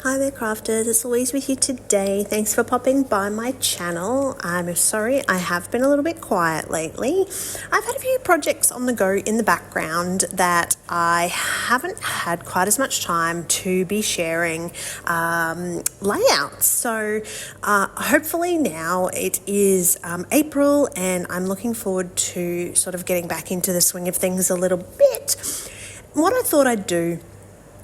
Hi there crafters, it's Louise with you today. Thanks for popping by my channel. I'm sorry I have been a little bit quiet lately. I've had a few projects on the go in the background that I haven't had quite as much time to be sharing layouts. So hopefully now it is April and I'm looking forward to sort of getting back into the swing of things a little bit. What I thought I'd do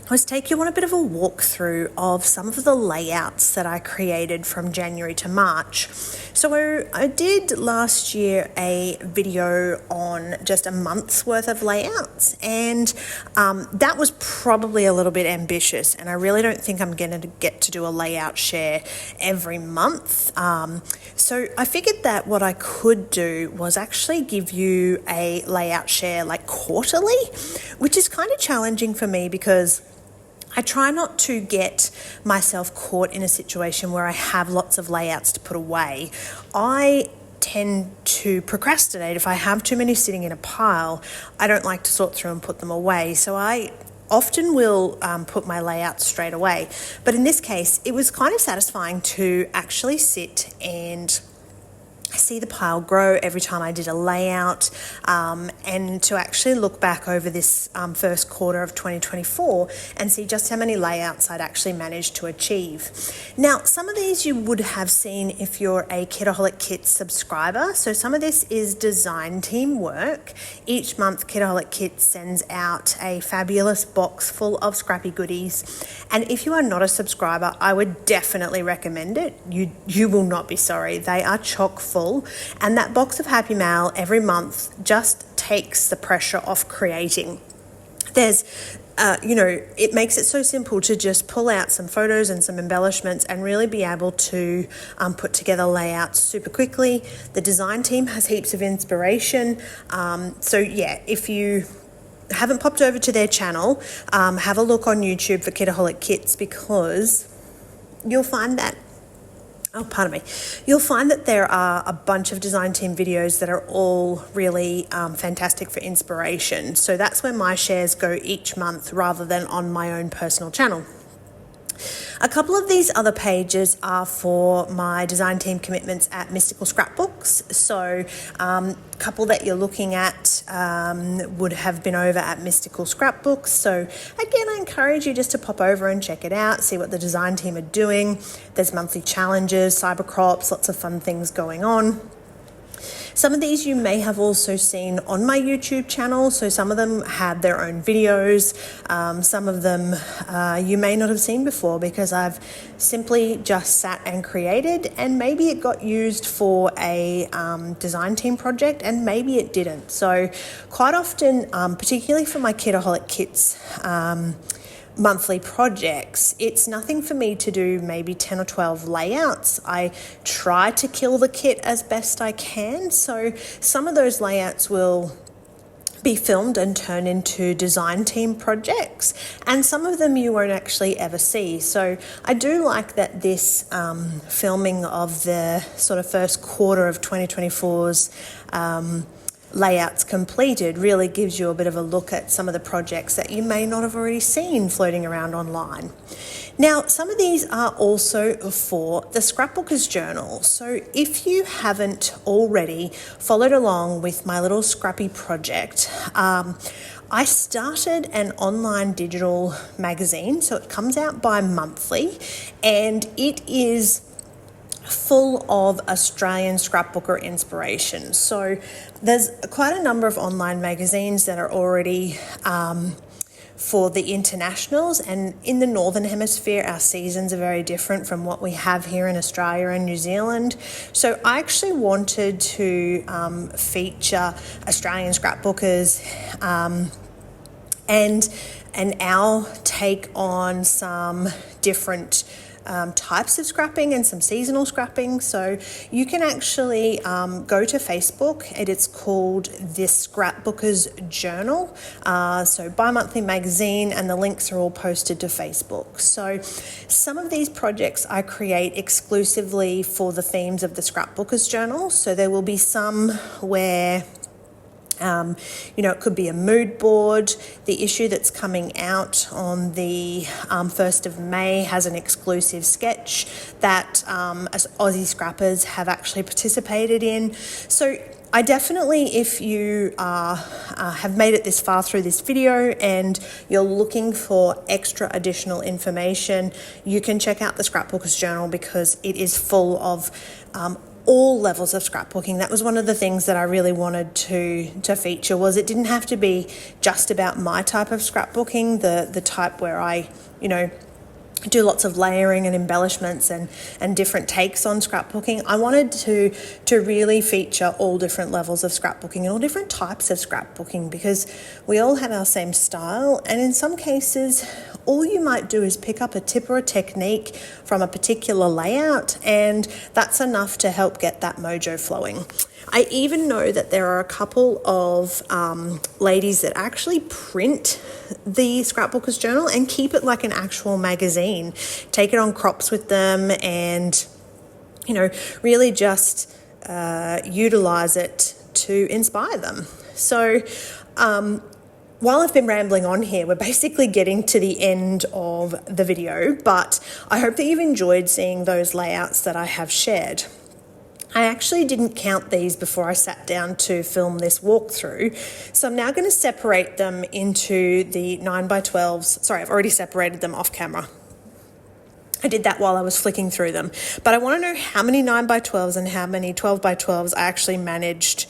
was take you on a bit of a walkthrough of some of the layouts that I created from January to March. So I did last year a video on just a month's worth of layouts, and that was probably a little bit ambitious, and I really don't think I'm going to get to do a layout share every month. So I figured that what I could do was actually give you a layout share like quarterly, which is kind of challenging for me because I try not to get myself caught in a situation where I have lots of layouts to put away. I tend to procrastinate. If I have too many sitting in a pile, I don't like to sort through and put them away. So I often will put my layouts straight away. But in this case, it was kind of satisfying to actually sit and see the pile grow every time I did a layout, and to actually look back over this first quarter of 2024 and see just how many layouts I'd actually managed to achieve. Now, some of these you would have seen if you're a Kitaholic Kits subscriber. So some of this is design team work. Each month, Kitaholic Kits sends out a fabulous box full of scrappy goodies. And if you are not a subscriber, I would definitely recommend it. You will not be sorry. They are chock full. And that box of Happy Mail every month just takes the pressure off creating. There's, it makes it so simple to just pull out some photos and some embellishments and really be able to put together layouts super quickly. The design team has heaps of inspiration. So yeah, if you haven't popped over to their channel, have a look on YouTube for Kitaholic Kits, because you'll find that you'll find that there are a bunch of design team videos that are all really fantastic for inspiration. So that's where my shares go each month rather than on my own personal channel. A couple of these other pages are for my design team commitments at Mystical Scrapbooks. So a couple that you're looking at would have been over at Mystical Scrapbooks. So again, I encourage you just to pop over and check it out, see what the design team are doing. There's monthly challenges, cyber crops, lots of fun things going on. Some of these you may have also seen on my YouTube channel. So some of them had their own videos. Some of them you may not have seen before because I've simply just sat and created, and maybe it got used for a design team project and maybe it didn't. So quite often, particularly for my Kitaholic Kits monthly projects, it's nothing for me to do maybe 10 or 12 layouts. I try to kill the kit as best I can. So some of those layouts will be filmed and turned into design team projects, and some of them you won't actually ever see. So I do like that this filming of the sort of first quarter of 2024's layouts completed really gives you a bit of a look at some of the projects that you may not have already seen floating around online. Now, some of these are also for the Scrapbooker's Journal. So if you haven't already followed along with my little scrappy project, I started an online digital magazine. So it comes out bi-monthly, and it is full of Australian scrapbooker inspiration. So there's quite a number of online magazines that are already for the internationals, and in the Northern Hemisphere our seasons are very different from what we have here in Australia and New Zealand. So I actually wanted to feature Australian scrapbookers and our take on some different types of scrapping and some seasonal scrapping. So you can actually go to Facebook, and it's called the Scrapbooker's Journal. So bi-monthly magazine, and the links are all posted to Facebook. So some of these projects I create exclusively for the themes of the Scrapbooker's Journal. So there will be some where It could be a mood board. The issue that's coming out on the 1st of May has an exclusive sketch that as Aussie scrappers have actually participated in. So I definitely, if you have made it this far through this video and you're looking for extra additional information, you can check out the Scrapbooker's Journal because it is full of all levels of scrapbooking. That was one of the things that I really wanted to feature, was it didn't have to be just about my type of scrapbooking, the type where I, do lots of layering and embellishments and different takes on scrapbooking. I wanted to really feature all different levels of scrapbooking and all different types of scrapbooking, because we all have our same style, and in some cases all you might do is pick up a tip or a technique from a particular layout, and that's enough to help get that mojo flowing. I even know that there are a couple of ladies that actually print the Scrapbooker's Journal and keep it like an actual magazine, take it on crops with them, and really just utilize it to inspire them. So while I've been rambling on here, we're basically getting to the end of the video, but I hope that you've enjoyed seeing those layouts that I have shared. I actually didn't count these before I sat down to film this walkthrough, so I'm now going to separate them into the 9x12s. Sorry, I've already separated them off camera. I did that while I was flicking through them, but I want to know how many 9x12s and how many 12x12s I actually managed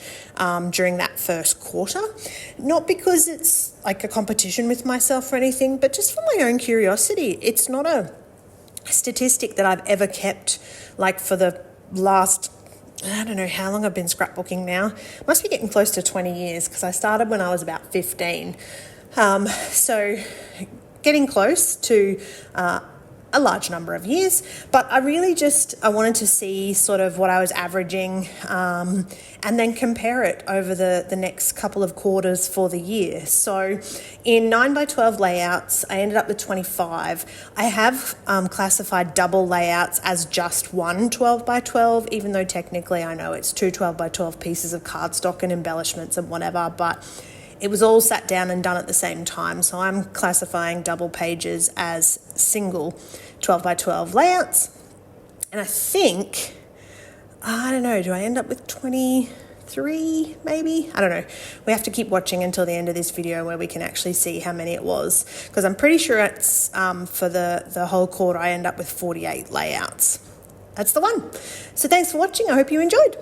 during that first quarter. Not because it's like a competition with myself or anything, but just for my own curiosity. It's not a statistic that I've ever kept, like for the last, I don't know how long I've been scrapbooking now. Must be getting close to 20 years, because I started when I was about 15. So getting close to a large number of years, but I wanted to see sort of what I was averaging and then compare it over the next couple of quarters for the year. So in 9x12 layouts, I ended up with 25. I have classified double layouts as just one 12x12, even though technically I know it's two 12x12 pieces of cardstock and embellishments and whatever, but it was all sat down and done at the same time. So I'm classifying double pages as single 12x12 layouts. And I think, I don't know, do I end up with 23 maybe? I don't know. We have to keep watching until the end of this video where we can actually see how many it was, because I'm pretty sure it's for the whole quarter I end up with 48 layouts. That's the one. So thanks for watching. I hope you enjoyed.